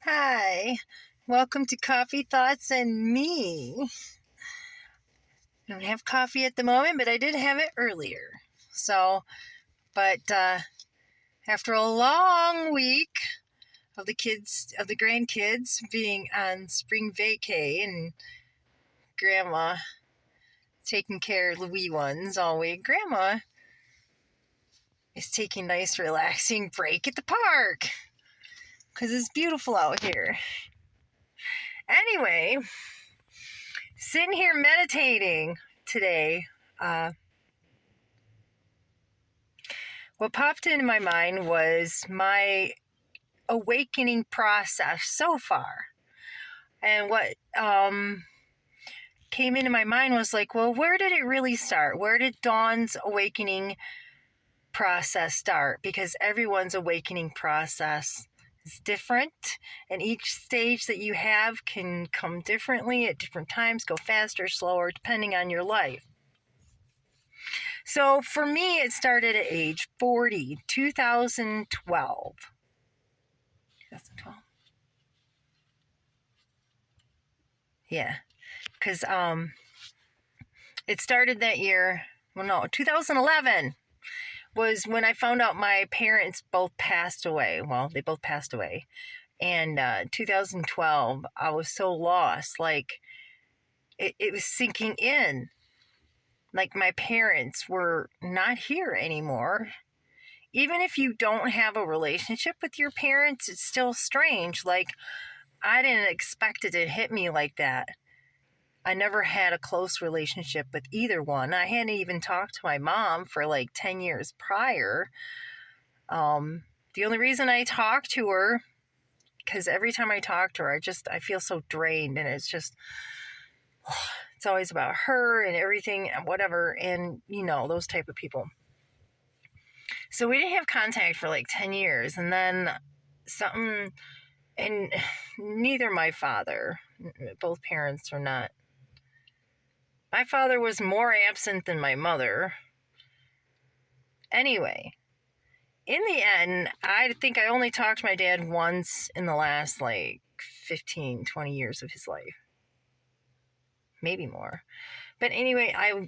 Hi, welcome to Coffee Thoughts and Me. I don't have coffee at the moment, but I did have it earlier. After a long week of the grandkids being on spring vacay and Grandma taking care of the wee ones all week, Grandma is taking a nice relaxing break at the park because it's beautiful out here. Anyway, sitting here meditating today, what popped into my mind was my awakening process so far. And what came into my mind was like, well, where did it really start? Where did Dawn's awakening process start? Because everyone's awakening process is different, and each stage that you have can come differently at different times, go faster, slower, depending on your life. So for me, it started at age 40, 2012. 2012. Yeah, because it started that year. Well, no, 2011 was when I found out my parents both passed away. Well, they both passed away. And 2012, I was so lost. Like, it was sinking in. Like, my parents were not here anymore. Even if you don't have a relationship with your parents, it's still strange. Like, I didn't expect it to hit me like that. I never had a close relationship with either one. I hadn't even talked to my mom for like 10 years prior. The only reason I talked to her, because every time I talk to her, I feel so drained, and it's always about her and everything and whatever, and those type of people. So we didn't have contact for like 10 years, and then and neither my father, both parents are not. My father was more absent than my mother. Anyway, in the end, I think I only talked to my dad once in the last like 15, 20 years of his life. Maybe more. But anyway, I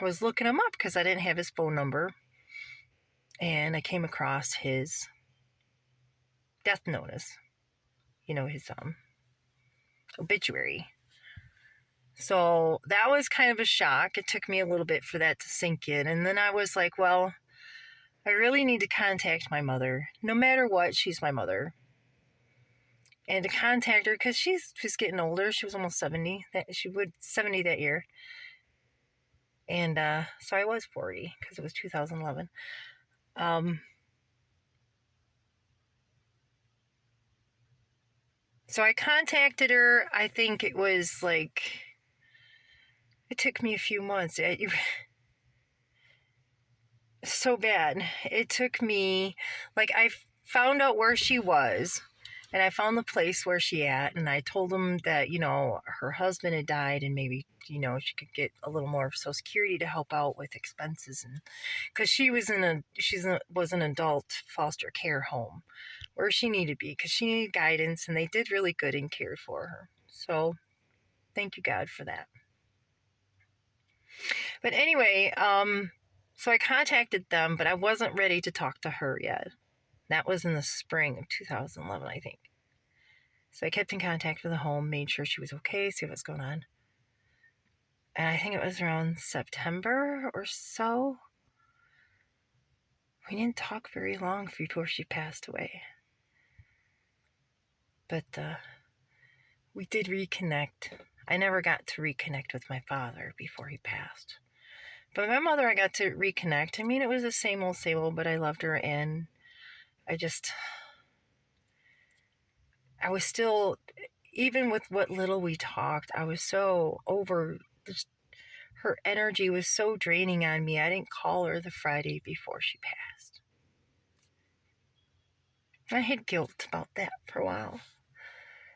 was looking him up because I didn't have his phone number. And I came across his death notice. His obituary. So that was kind of a shock. It took me a little bit for that to sink in. And then I was like, well, I really need to contact my mother. No matter what, she's my mother. And to contact her, because she's just getting older. She was almost 70. She would 70 that year. And so I was 40, because it was 2011. So I contacted her. I think it was like, it took me a few months. So bad. It took me, like, I found out where she was, and I found the place where she at, and I told them that, her husband had died, and maybe, she could get a little more of Social Security to help out with expenses, and because she was an adult foster care home where she needed to be, because she needed guidance, and they did really good and cared for her. So thank you, God, for that. But anyway, so I contacted them, but I wasn't ready to talk to her yet. That was in the spring of 2011, I think. So I kept in contact with the home, made sure she was okay, see what's going on. And I think it was around September or so. We didn't talk very long before she passed away. But we did reconnect. I never got to reconnect with my father before he passed. But my mother, I got to reconnect. I mean, it was the same old, but I loved her, and I was still, even with what little we talked, I was so over, her energy was so draining on me. I didn't call her the Friday before she passed. I had guilt about that for a while.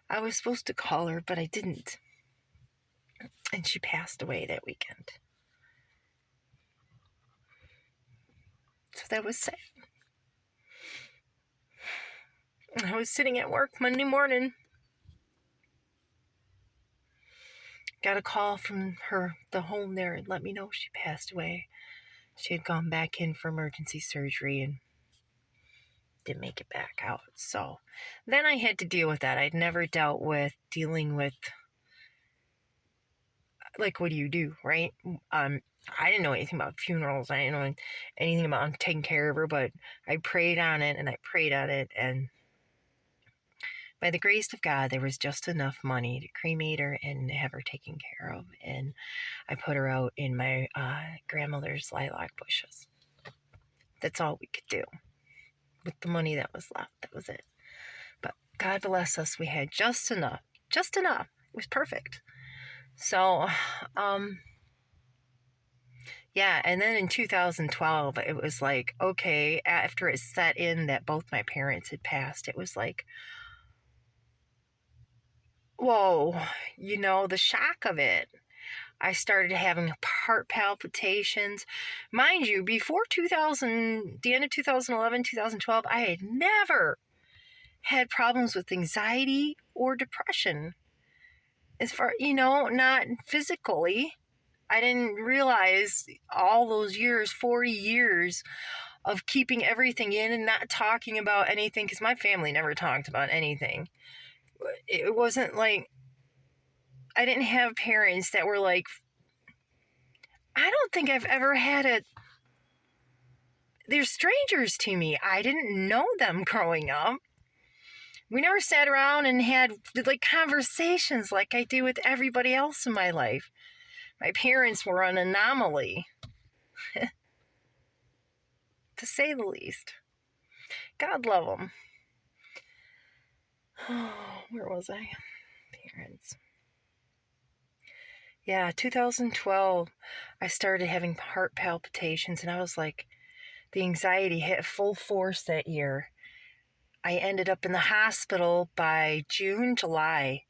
I was supposed to call her, but I didn't. And she passed away that weekend. So that was sad. I was sitting at work Monday morning. Got a call from the home there, and let me know she passed away. She had gone back in for emergency surgery and didn't make it back out. So then I had to deal with that. I'd never dealt with dealing with, like, what do you do, right? I didn't know anything about funerals. I didn't know anything about taking care of her, but I prayed on it, and by the grace of God, there was just enough money to cremate her and have her taken care of. And I put her out in my grandmother's lilac bushes. That's all we could do with the money that was left. That was it. But God bless us. We had just enough. Just enough. It was perfect. So, yeah. And then in 2012, it was like, okay, after it set in that both my parents had passed, it was like, whoa, the shock of it. I started having heart palpitations. Mind you, before the end of 2011, 2012, I had never had problems with anxiety or depression. As far, not physically. I didn't realize all those years, 40 years of keeping everything in and not talking about anything, because my family never talked about anything. It wasn't like, I didn't have parents that were like, I don't think I've ever had they're strangers to me. I didn't know them growing up. We never sat around and had like conversations like I do with everybody else in my life. My parents were an anomaly, to say the least. God love them. Oh, where was I? Parents. Yeah, 2012, I started having heart palpitations, and I was like, the anxiety hit full force that year. I ended up in the hospital by June, July,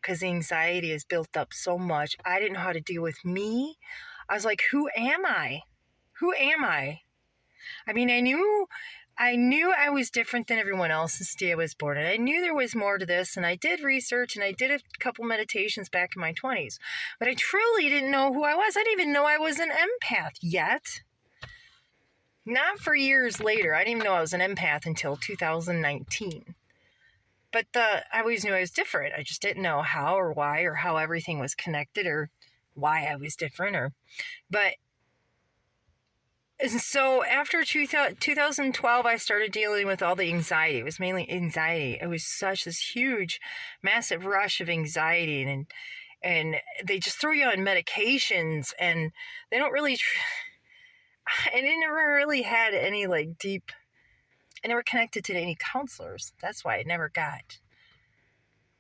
because the anxiety has built up so much. I didn't know how to deal with me. I was like, who am I? Who am I? I mean, I knew I was different than everyone else since the day I was born. And I knew there was more to this. And I did research and I did a couple meditations back in my 20s. But I truly didn't know who I was. I didn't even know I was an empath yet. Not for years later. I didn't even know I was an empath until 2019. But I always knew I was different. I just didn't know how or why or how everything was connected or why I was different. But so after 2012, I started dealing with all the anxiety. It was mainly anxiety. It was such this huge, massive rush of anxiety. And they just throw you on medications and they don't really... I never really had any like deep... I never connected to any counselors. That's why I never got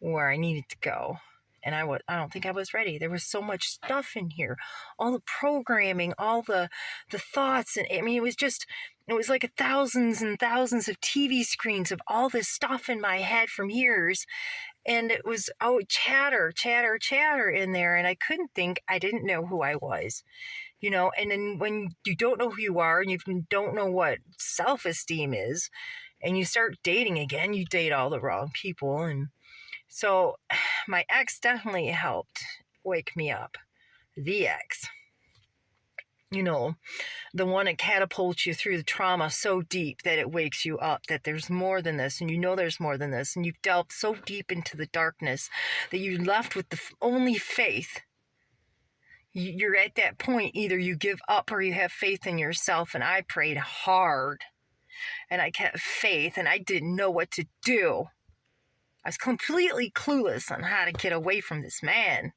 where I needed to go. And I don't think I was ready. There was so much stuff in here. All the programming, all the thoughts. And I mean, it was like thousands and thousands of TV screens of all this stuff in my head from years. And it was, chatter in there. And I couldn't think. I didn't know who I was. And then when you don't know who you are and you don't know what self-esteem is, and you start dating again, you date all the wrong people. And so my ex definitely helped wake me up. The ex. The one that catapults you through the trauma so deep that it wakes you up, that there's more than this, and there's more than this, and you've delved so deep into the darkness that you're left with the only faith. You're at that point, either you give up or you have faith in yourself. And I prayed hard and I kept faith and I didn't know what to do. I was completely clueless on how to get away from this man.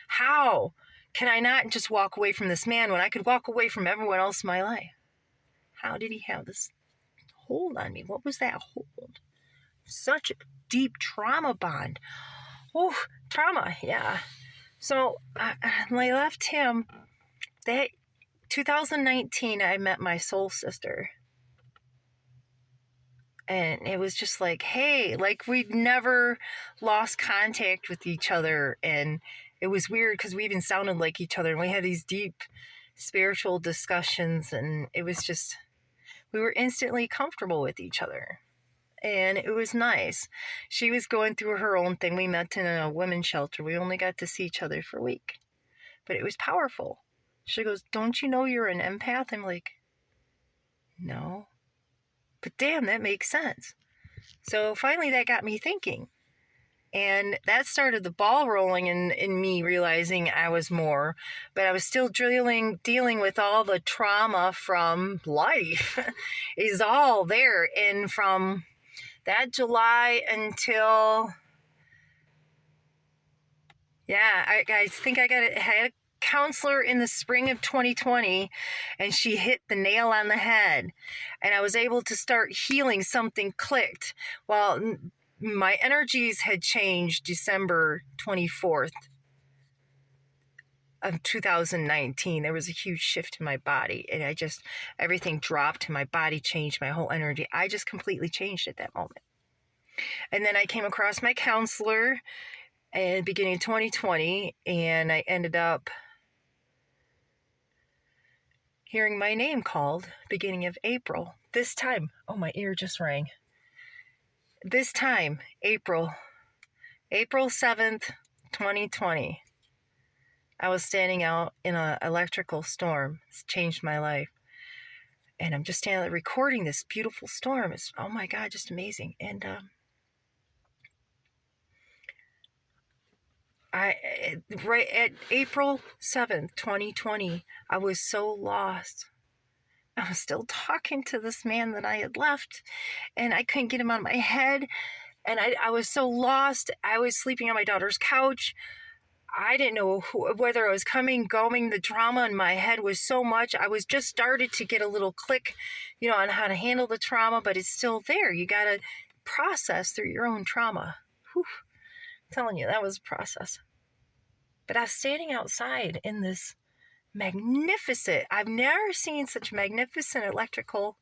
How can I not just walk away from this man when I could walk away from everyone else in my life? How did he have this hold on me? What was that hold? Such a deep trauma bond. Oh, trauma, yeah. So I left him. That 2019, I met my soul sister. And it was just like, hey, like we'd never lost contact with each other. And it was weird because we even sounded like each other. And we had these deep spiritual discussions. And it was just, we were instantly comfortable with each other. and it was nice. She was going through her own thing. We met in a women's shelter. We only got to see each other for a week, but it was powerful. She goes, "Don't you know you're an empath?" I'm like, "No." But damn, that makes sense. So finally that got me thinking. And that started the ball rolling in me realizing I was more. But I was still dealing with all the trauma from life. Is all there. And from that July until... Yeah, I think I had a counselor in the spring of 2020, and she hit the nail on the head, and I was able to start healing. Something clicked. Well, my energies had changed December 24th of 2019. There was a huge shift in my body, and everything dropped, and my body changed. My whole energy, I just completely changed at that moment. And then I came across my counselor in the beginning of 2020, and I ended up hearing my name called beginning of April. This time, oh, my ear just rang. This time, April 7th, 2020, I was standing out in an electrical storm. It's changed my life. And I'm just standing there recording this beautiful storm. It's, oh my God, just amazing. And right at April 7th, 2020, I was so lost. I was still talking to this man that I had left, and I couldn't get him out of my head. And I was so lost. I was sleeping on my daughter's couch. I didn't know whether I was coming, going. The trauma in my head was so much. I was just started to get a little click, on how to handle the trauma, but it's still there. You got to process through your own trauma. Whew. I'm telling you, that was a process. But I was standing outside in this magnificent, I've never seen such magnificent electrical,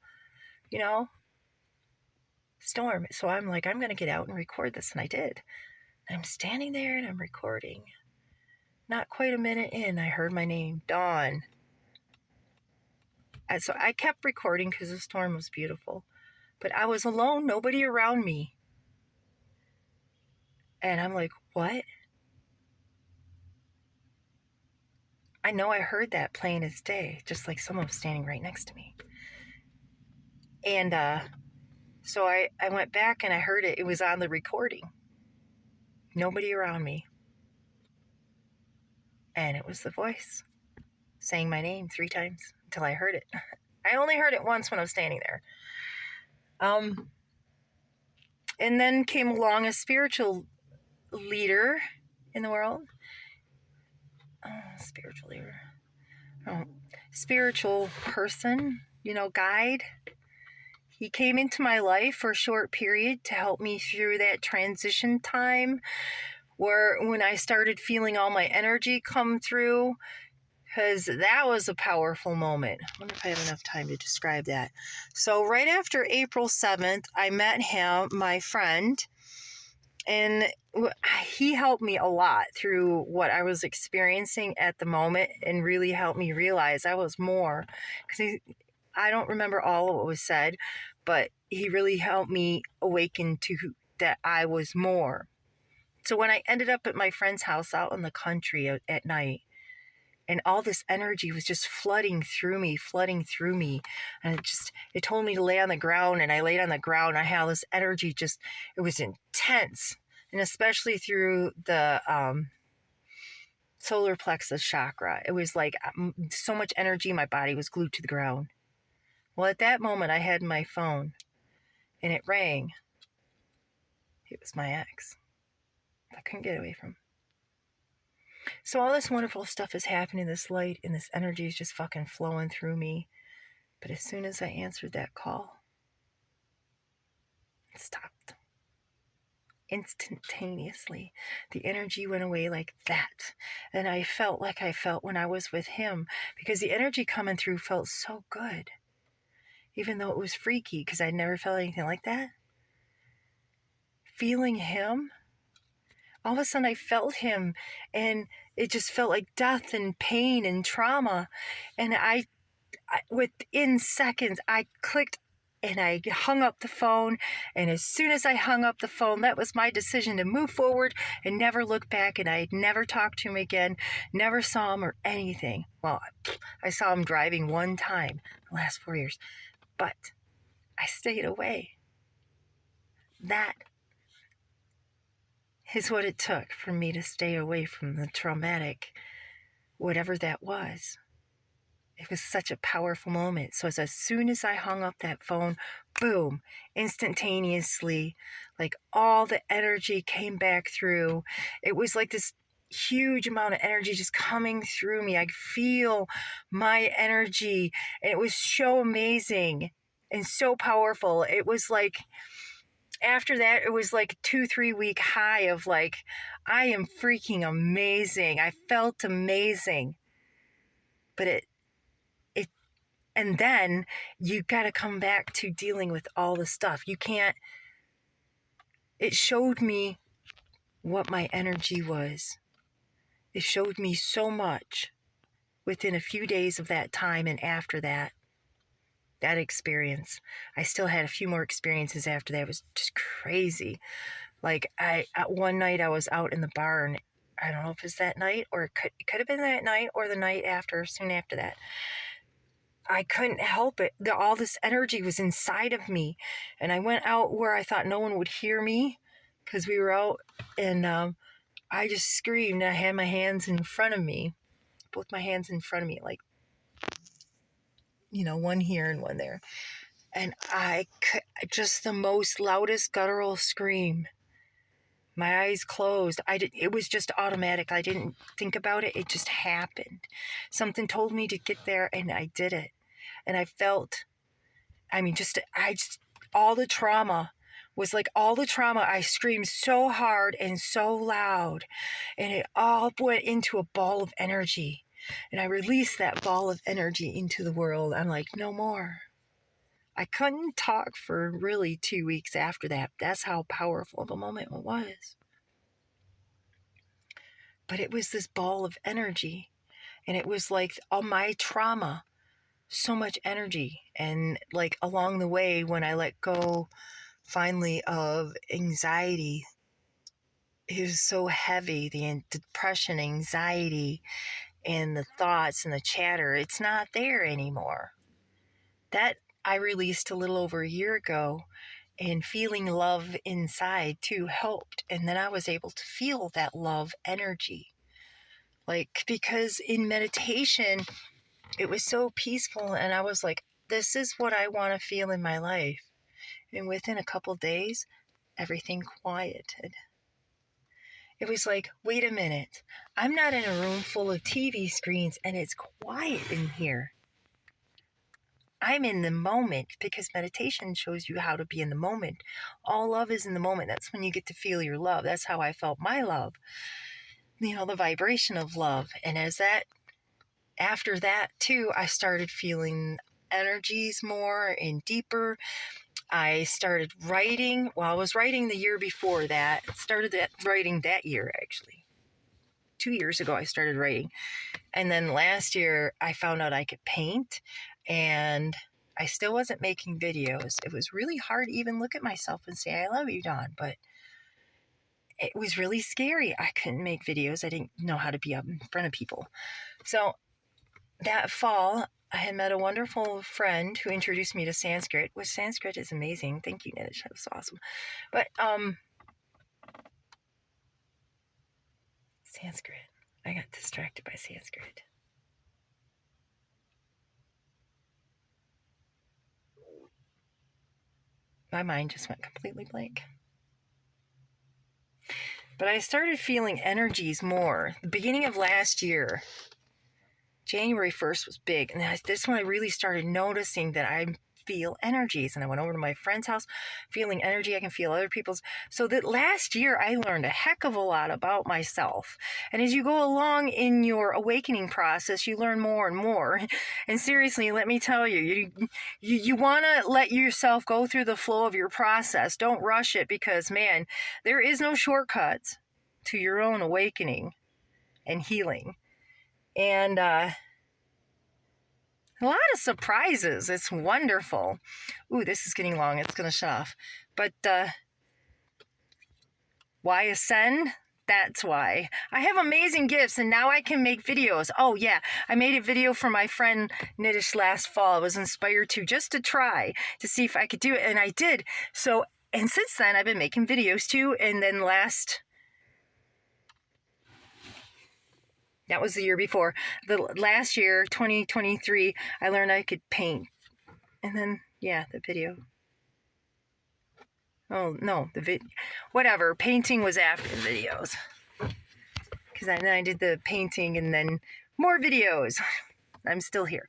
storm. So I'm like, I'm going to get out and record this. And I did. I'm standing there and I'm recording. Not quite a minute in, I heard my name, Dawn. And so I kept recording because the storm was beautiful. But I was alone, nobody around me. And I'm like, what? I know I heard that plain as day, just like someone was standing right next to me. And so I went back and I heard it. It was on the recording. Nobody around me. And it was the voice saying my name 3 times until I heard it. I only heard it once when I was standing there. And then came along a spiritual leader in the world. Spiritual person, guide. He came into my life for a short period to help me through that transition time where when I started feeling all my energy come through, because that was a powerful moment. I wonder if I have enough time to describe that. So right after April 7th, I met him, my friend, and he helped me a lot through what I was experiencing at the moment and really helped me realize I was more. Because I don't remember all of what was said, but he really helped me awaken to that I was more. So when I ended up at my friend's house out in the country at night, and all this energy was just flooding through me. And it told me to lay on the ground, and I laid on the ground. I had this energy it was intense. And especially through the solar plexus chakra. It was like so much energy, my body was glued to the ground. Well, at that moment, I had my phone, and it rang. It was my ex. I couldn't get away from him. So all this wonderful stuff is happening, this light and this energy is just fucking flowing through me. But as soon as I answered that call, it stopped. Instantaneously, the energy went away like that. And I felt like I felt when I was with him, because the energy coming through felt so good. Even though it was freaky, because I'd never felt anything like that. Feeling him, all of a sudden I felt him, and it just felt like death and pain and trauma. And I within seconds, I clicked and I hung up the phone. And as soon as I hung up the phone, that was my decision to move forward and never look back. And I never talked to him again, never saw him or anything. Well, I saw him driving one time the last 4 years, but I stayed away. That is what it took for me to stay away from the traumatic, whatever that was. It was such a powerful moment. So as soon as I hung up that phone, boom, instantaneously, like all the energy came back through. It was like this huge amount of energy just coming through me. I could feel my energy, and it was so amazing and so powerful. It was like, after that, it was like a 2-3 week high of like, I am freaking amazing. I felt amazing. But and then you got to come back to dealing with all the stuff. You can't, it showed me what my energy was. It showed me so much within a few days of that time, and after that experience. I still had a few more experiences after that. It was just crazy. Like one night I was out in the barn. I don't know if it was that night, or it could have been that night or the night after, soon after that. I couldn't help it. All this energy was inside of me. And I went out where I thought no one would hear me, because we were out, and I just screamed. I had my hands in front of me, both my hands in front of me, like, one here and one there. And I could, just the most loudest guttural scream. My eyes closed. It was just automatic. I didn't think about it. It just happened. Something told me to get there, and I did it. And I felt, all the trauma was like all the trauma. I screamed so hard and so loud, and it all went into a ball of energy. And I released that ball of energy into the world. I'm like, no more. I couldn't talk for really 2 weeks after that. That's how powerful the moment was. But it was this ball of energy, and it was like all my trauma, so much energy. And like along the way, when I let go finally of anxiety, it was so heavy, the depression, anxiety, and the thoughts and the chatter, it's not there anymore. That I released a little over a year ago, and feeling love inside too helped. And then I was able to feel that love energy. Like, because in meditation, it was so peaceful, and I was like, this is what I want to feel in my life. And within a couple days, everything quieted. It was like, wait a minute, I'm not in a room full of TV screens and it's quiet in here. I'm in the moment, because meditation shows you how to be in the moment. All love is in the moment. That's when you get to feel your love. That's how I felt my love. The vibration of love. And after that too, I started feeling energies more and deeper. I started writing. Well, I was writing the year before that. Started writing that year, actually. 2 years ago, I started writing. And then last year, I found out I could paint, and I still wasn't making videos. It was really hard to even look at myself and say, I love you, Dawn. But it was really scary. I couldn't make videos. I didn't know how to be up in front of people. So that fall, I had met a wonderful friend who introduced me to Sanskrit, which Sanskrit is amazing. Thank you, Nish. That was awesome. But Sanskrit. I got distracted by Sanskrit. My mind just went completely blank. But I started feeling energies more. The beginning of last year, January 1st was big. And this one I really started noticing that I feel energies. And I went over to my friend's house, feeling energy. I can feel other people's. So that last year I learned a heck of a lot about myself. And as you go along in your awakening process, you learn more and more. And seriously, let me tell you, you want to let yourself go through the flow of your process. Don't rush it, because, man, there is no shortcuts to your own awakening and healing. And A lot of surprises. It's wonderful. Ooh, this is getting long. It's going to shut off. But why ascend? That's why. I have amazing gifts, and now I can make videos. Oh, yeah. I made a video for my friend Nitish last fall. I was inspired to just to try to see if I could do it, and I did. So, and since then, I've been making videos too. And then that was the year before. The last year, 2023, I learned I could paint. And then, yeah, the video. Oh, no, whatever. Painting was after the videos. Because then I did the painting and then more videos. I'm still here.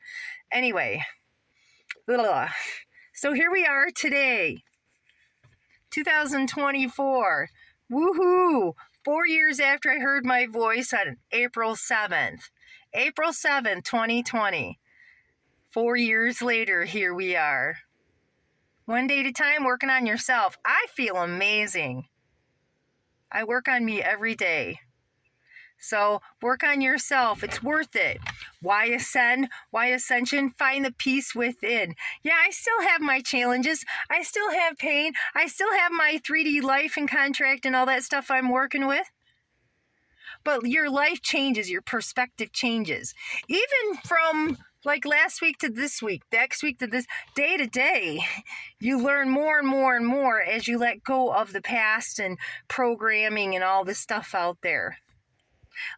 Anyway. So here we are today. 2024. Woohoo! 4 years after I heard my voice on April 7th. April 7th, 2020. 4 years later, here we are. One day at a time, working on yourself. I feel amazing. I work on me every day. So work on yourself. It's worth it. Why ascend? Why ascension? Find the peace within. Yeah, I still have my challenges. I still have pain. I still have my 3D life and contract and all that stuff I'm working with. But your life changes. Your perspective changes. Even from like last week to this week, next week to this, day to day, you learn more and more and more as you let go of the past and programming and all this stuff out there.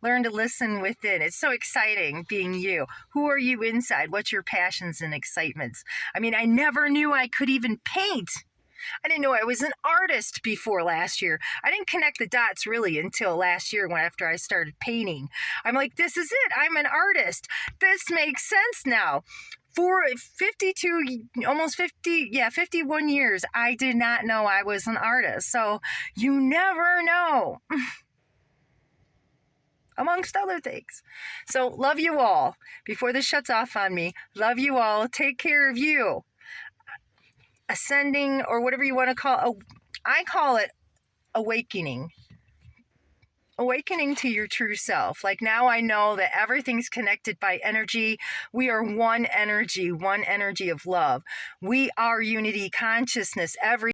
Learn to listen within. It's so exciting being you. Who are you inside? What's your passions and excitements? I mean, I never knew I could even paint. I didn't know I was an artist before last year. I didn't connect the dots really until last year after I started painting. I'm like, this is it. I'm an artist. This makes sense now. For 51 years, I did not know I was an artist. So you never know. Amongst other things. So love you all. Before this shuts off on me, love you all. Take care of you. Ascending, or whatever you want to call it. I call it awakening. Awakening to your true self. Like now I know that everything's connected by energy. We are one energy of love. We are unity consciousness.